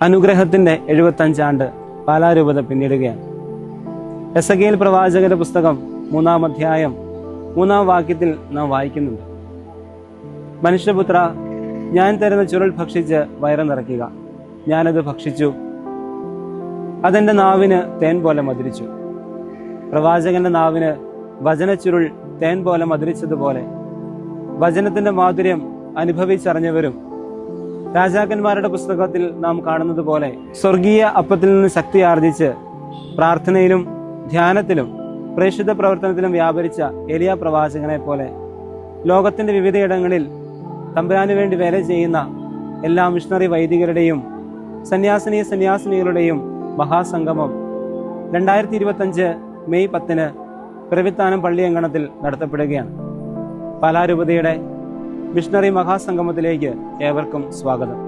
അനുഗ്രഹത്തിന്റെ 75 ആണ്ട് പാലാരൂപത പിന്നിടുകയാണ്. എസെക്കിയേൽ പ്രവാചകന്റെ പുസ്തകം 3-ാം അധ്യായം 3-ാം വാക്യത്തിൽ നാം വായിക്കുന്നുണ്ട്: മനുഷ്യപുത്ര, ഞാൻ തരുന്ന ചുരുൾ ഭക്ഷിച്ച് വയറ് നിറയ്ക്കുക. ഞാനത് ഭക്ഷിച്ചു, അതെന്റെ നാവിന് തേൻ പോലെ മധുരിച്ചു. പ്രവാചകന്റെ നാവിന് വചനച്ചുരുൾ തേൻ പോലെ മധുരിച്ചതുപോലെ വചനത്തിന്റെ മാധുര്യം അനുഭവിച്ചറിഞ്ഞവരും രാജാക്കന്മാരുടെ പുസ്തകത്തിൽ നാം കാണുന്നത് പോലെ സ്വർഗീയ അപ്പത്തിൽ നിന്ന് ശക്തി ആർജിച്ച് പ്രാർത്ഥനയിലും ധ്യാനത്തിലും പ്രേക്ഷിത പ്രവർത്തനത്തിലും വ്യാപരിച്ച എലിയ പ്രവാചകനെ പോലെ ലോകത്തിന്റെ വിവിധയിടങ്ങളിൽ തമ്പുരാനു വേണ്ടി വേല ചെയ്യുന്ന എല്ലാ മിഷണറി വൈദികരുടെയും സന്യാസിനികളുടെയും മഹാസംഗമം 2025 മെയ് 10 പിറവിത്താനം പള്ളിയങ്കണത്തിൽ നടത്തപ്പെടുകയാണ്. പാലാരൂപതയുടെ മിഷണറി മഹാസംഗമത്തിലേക്ക് ഏവർക്കും സ്വാഗതം.